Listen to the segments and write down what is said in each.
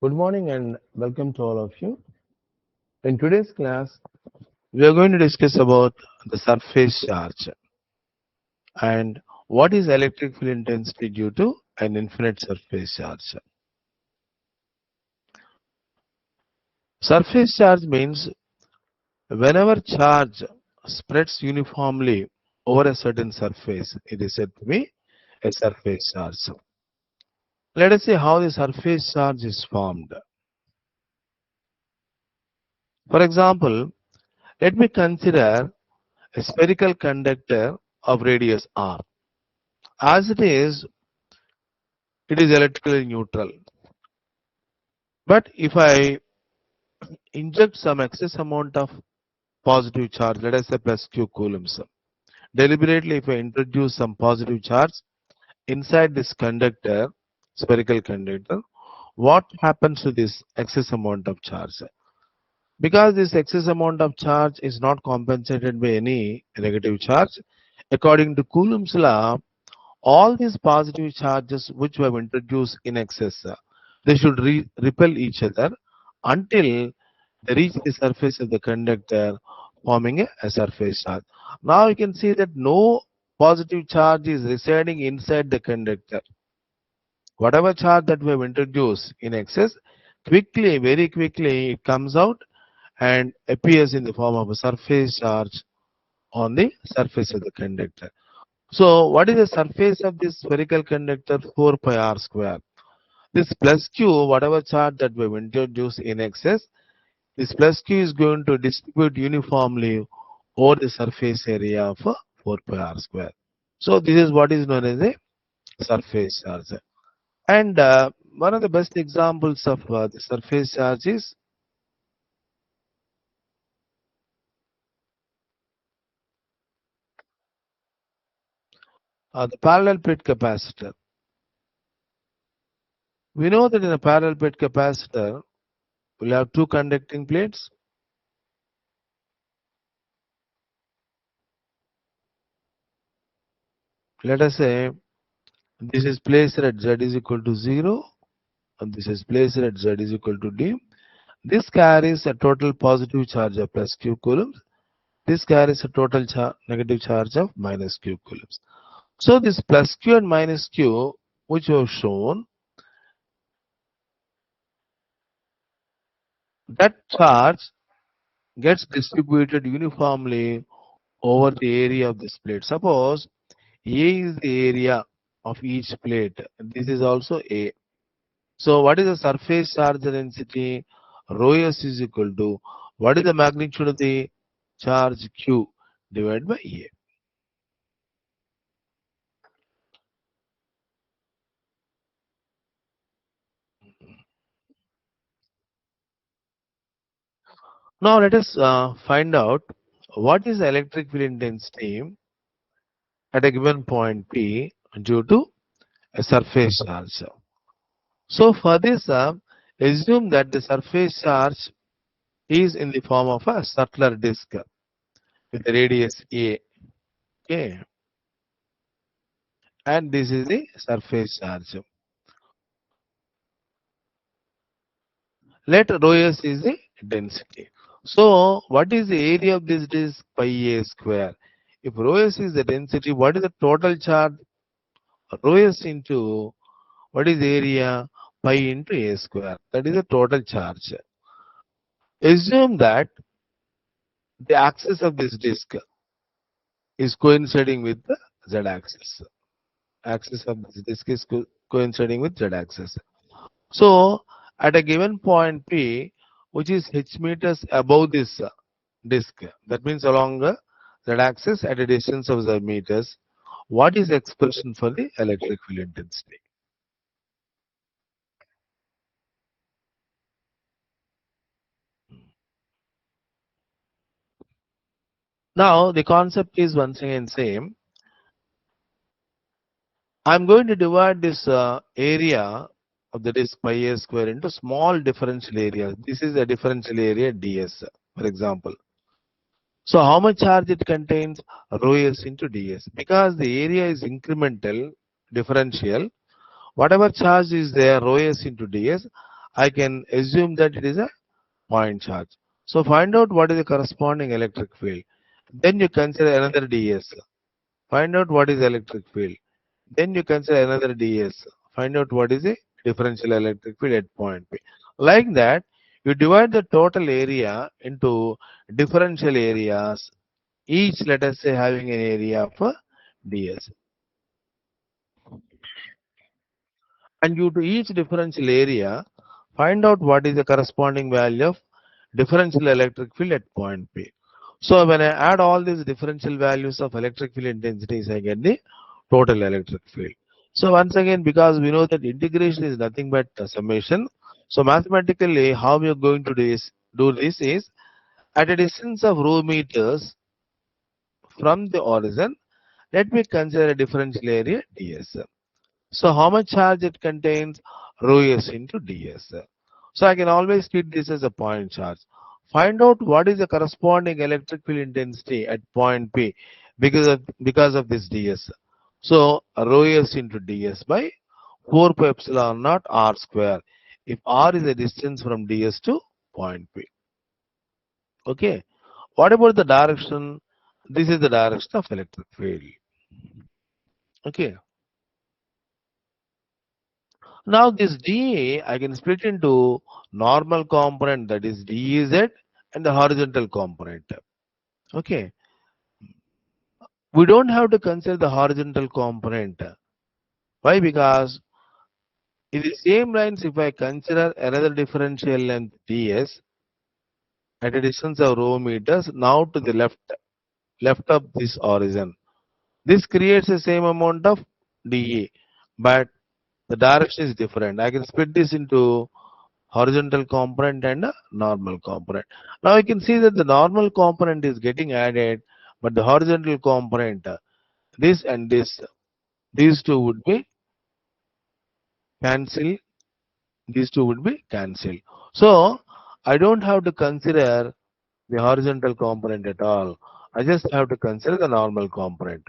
Good morning and welcome to all of you. In today's class, we are going to discuss about the surface charge and what is electric field intensity due to an infinite surface charge. Surface charge means whenever charge spreads uniformly over a certain surface, it is said to be a surface charge. Let us see how the surface charge is formed. For example, let me consider a spherical conductor of radius r. As it is electrically neutral. But if I inject some excess amount of positive charge, let us say plus q coulombs, deliberately if I introduce some positive charge inside this conductor, spherical conductor, what happens to this excess amount of charge? Because this excess amount of charge is not compensated by any negative charge, according to Coulomb's law, all these positive charges which we have introduced in excess, they should repel each other until they reach the surface of the conductor, forming a surface charge. Now you can see that no positive charge is residing inside the conductor. Whatever charge that we have introduced in excess, quickly, very quickly, it comes out and appears in the form of a surface charge on the surface of the conductor. So what is the surface of this spherical conductor? 4 pi r square. This plus q, whatever charge that we have introduced in excess, this plus q is going to distribute uniformly over the surface area of 4 pi r square. So this is what is known as a surface charge. And one of the best examples of the surface charge is the parallel plate capacitor. We know that in a parallel plate capacitor, we'll have two conducting plates. Let us say this is placed at z is equal to 0 and this is placed at z is equal to d. This carries a total positive charge of plus q coulombs. This carries a total negative charge of minus q coulombs. So this plus q and minus q, which we have shown, that charge gets distributed uniformly over the area of this plate. Suppose A is the area of each plate. This is also A. So what is the surface charge density? Rho s is equal to what is the magnitude of the charge Q divided by A. Now let us find out what is the electric field intensity at a given point P due to a surface charge. So for this, assume that the surface charge is in the form of a circular disk with a radius A. Okay, and this is the surface charge. Let rho s is the density. So what is the area of this disk? Pi a square. If rho s is the density, what is the total charge? Rho s into what is the area? Pi into a square. That is the total charge. Assume that the axis of this disk is coinciding with the z axis. Axis of this disk is coinciding with z axis. So at a given point P, which is h meters above this disk, that means along the z axis at a distance of z meters, what is the expression for the electric field intensity? Now the concept is once again same. I'm going to divide this area of the disk pi a square into small differential areas. This is a differential area ds, for example. So how much charge it contains? Rho s into ds. Because the area is incremental, differential, whatever charge is there, rho s into ds, I can assume that it is a point charge. So find out what is the corresponding electric field. Then you consider another ds. Find out what is electric field. Then you consider another ds. Find out what is a differential electric field at point P. Like that, you divide the total area into differential areas, each let us say having an area of ds. And you to each differential area, find out what is the corresponding value of differential electric field at point P. So when I add all these differential values of electric field intensities, I get the total electric field. So once again, because we know that integration is nothing but a summation, so mathematically how we are going to do this is at a distance of rho meters from the origin, let me consider a differential area ds. So how much charge it contains? Rho s into ds. So I can always treat this as a point charge. Find out what is the corresponding electric field intensity at point P because of this ds. So rho s into ds by 4 pi epsilon naught r square. If r is the distance from ds to point P. Okay. What about the direction? This is the direction of electric field. Okay. Now this dA I can split into normal component, that is dEz, and the horizontal component. Okay. We don't have to consider the horizontal component. Why? Because in the same lines, if I consider another differential length ds at a distance of rho meters, now to the left of this origin, this creates the same amount of dE, but the direction is different. I can split this into horizontal component and a normal component. Now you can see that the normal component is getting added, but the horizontal component, this and this, these two would be cancelled. These two would be cancelled. So I don't have to consider the horizontal component at all. I just have to consider the normal component.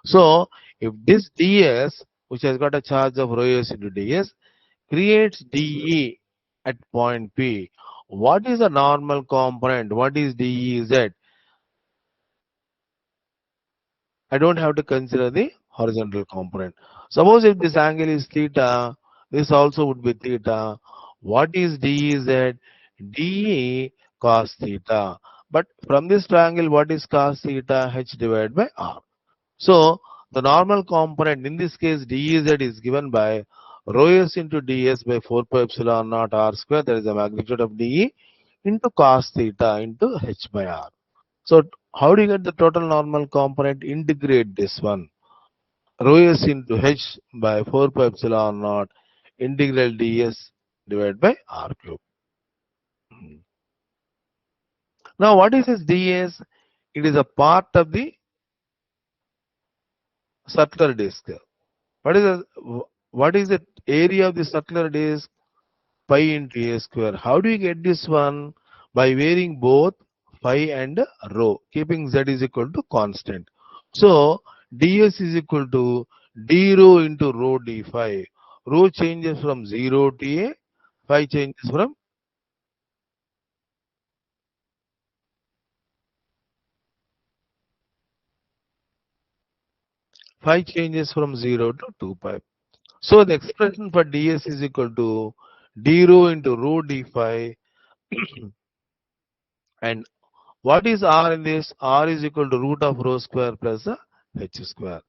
So if this ds, which has got a charge of rho s into ds, creates dE at point P. What is the normal component? What is dEz? I don't have to consider the horizontal component. Suppose if this angle is theta, this also would be theta. What is dEz? dE cos theta. But from this triangle, what is cos theta? H divided by R. So the normal component, in this case dEz, is given by rho s into ds by 4 pi epsilon naught r square, that is the magnitude of dE, into cos theta into h by r. So how do you get the total normal component? Integrate this one. Rho s into h by 4 pi epsilon naught integral ds divided by r cube. Now what is this ds? It is a part of the circular disk. What is the area of the circular disk? Pi into a square. How do you get this one? By varying both phi and rho, keeping z is equal to constant. So ds is equal to d rho into rho d phi. Rho changes from 0 to a, phi changes from phi changes from 0 to 2 pi. So the expression for ds is equal to d rho into rho d phi. And what is r in this? R is equal to root of rho square plus h square.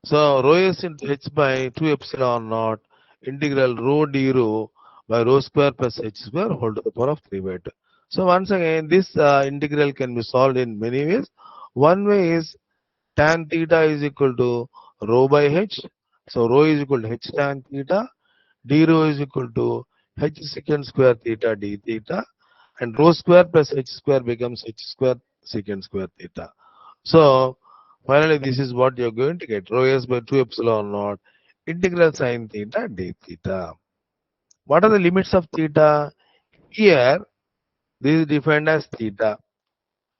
So rho s into h by 2 epsilon naught integral rho d rho by rho square plus h square whole to the power of 3 by 2. So once again, this integral can be solved in many ways. One way is tan theta is equal to rho by h. So rho is equal to h tan theta. D rho is equal to h secant square theta d theta. And rho square plus h square becomes h square secant square theta. So finally, this is what you're going to get. Rho s by 2 epsilon naught integral sine theta d theta. What are the limits of theta? Here, this is defined as theta.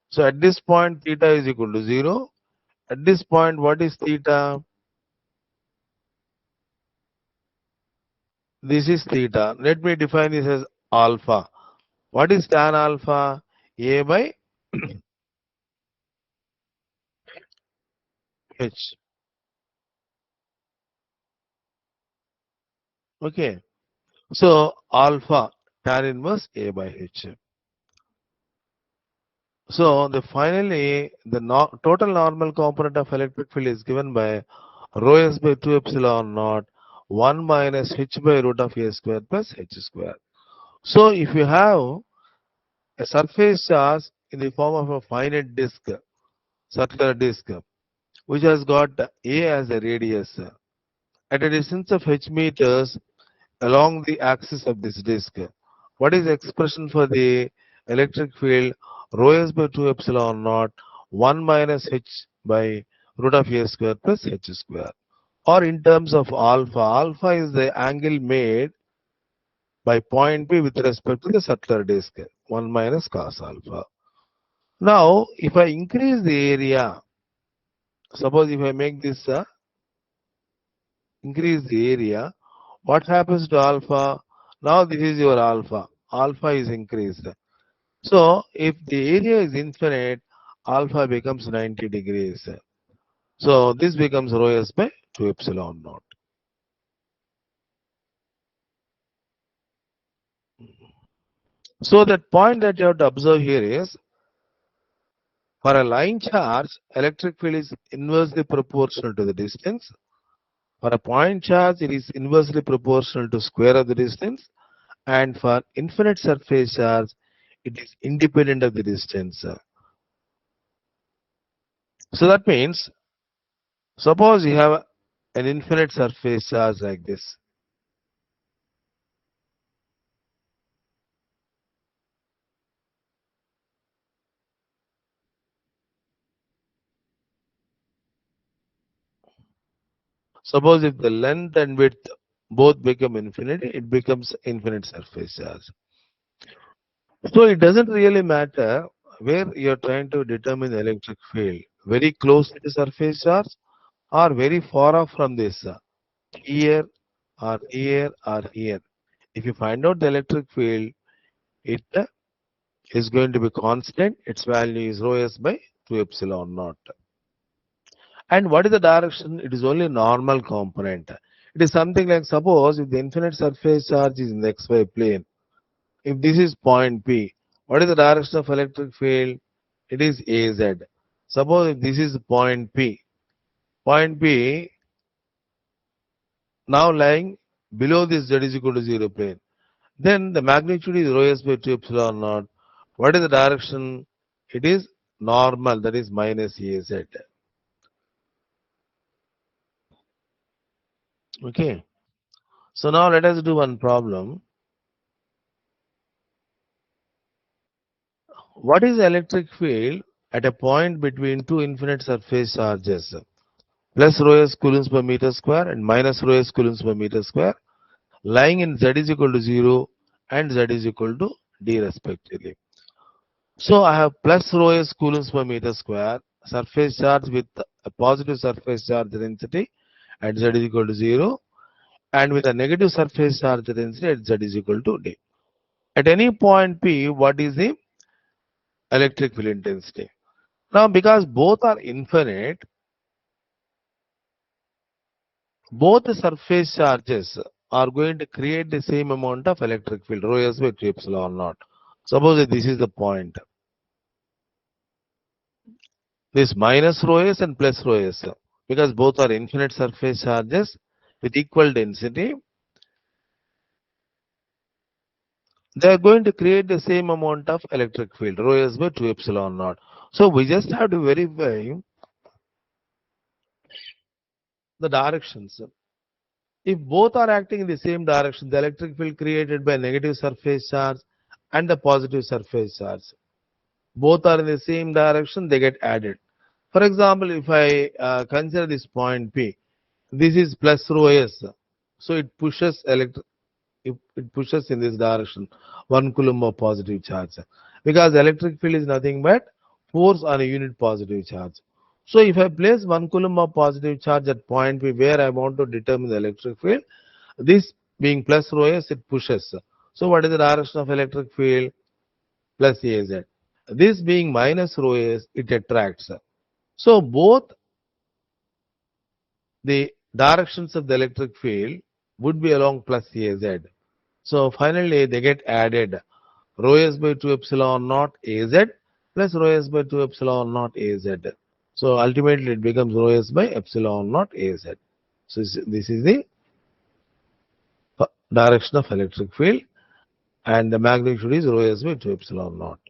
So at this point, theta is equal to 0. At this point, what is theta? This is theta. Let me define this as alpha. What is tan alpha? A by H. Okay. So alpha tan inverse A by H. So the finally the total normal component of electric field is given by rho s by 2 epsilon naught 1 minus h by root of a square plus h square. So if you have a surface charge in the form of a finite disk, circular disk, which has got a as a radius at a distance of h meters along the axis of this disk. What is the expression for the electric field? Rho s by 2 epsilon naught 1 minus h by root of a square plus h square. Or in terms of alpha, alpha is the angle made by point P with respect to the circular disk, 1 minus cos alpha. Now, if I increase the area, suppose if I make this increase the area, what happens to alpha? Now this is your alpha. Alpha is increased. So if the area is infinite, alpha becomes 90 degrees. So this becomes rho s by 2 epsilon naught. So that point that you have to observe here is for a line charge, electric field is inversely proportional to the distance. For a point charge, it is inversely proportional to square of the distance. And for infinite surface charge, it is independent of the distance. So that means, suppose you have an infinite surface charge like this. Suppose if the length and width both become infinity, it becomes infinite surface charge. So it doesn't really matter where you're trying to determine the electric field, very close to the surface charge or very far off from this, here or here or here. If you find out the electric field, it is going to be constant. Its value is rho s by 2 epsilon naught. And what is the direction? It is only normal component. It is something like, suppose if the infinite surface charge is in the xy plane, if this is point P, what is the direction of electric field? It is AZ. Suppose if this is point P now lying below this z is equal to 0 plane, then the magnitude is rho s by 2 epsilon naught. What is the direction? It is normal, that is minus AZ. Okay. So now let us do one problem. What is the electric field at a point between two infinite surface charges, plus rho s coulombs per meter square and minus rho s coulombs per meter square, lying in z is equal to 0 and z is equal to d respectively? So I have plus rho s coulombs per meter square, surface charge with a positive surface charge density at z is equal to 0 and with a negative surface charge density at z is equal to d. At any point P, what is the electric field intensity? Now, because both are infinite, both the surface charges are going to create the same amount of electric field, rho s by 2 epsilon naught. Suppose that this is the point. This minus rho s and plus rho s, because both are infinite surface charges with equal density, they are going to create the same amount of electric field, rho s by 2 epsilon naught. So we just have to verify the directions. If both are acting in the same direction, the electric field created by negative surface charge and the positive surface charge, both are in the same direction, they get added. For example, if I consider this point P, this is plus rho s, so it pushes it pushes in this direction 1 coulomb of positive charge, because electric field is nothing but force on a unit positive charge. So if I place 1 coulomb of positive charge at point P where I want to determine the electric field, this being plus rho s, it pushes. So what is the direction of electric field? Plus Az. This being minus rho s, it attracts. So both the directions of the electric field would be along plus Az. So finally they get added, rho s by 2 epsilon naught Az plus rho s by 2 epsilon naught Az. So ultimately it becomes rho s by epsilon naught Az. So this is the direction of electric field, and the magnitude is rho s by 2 epsilon naught.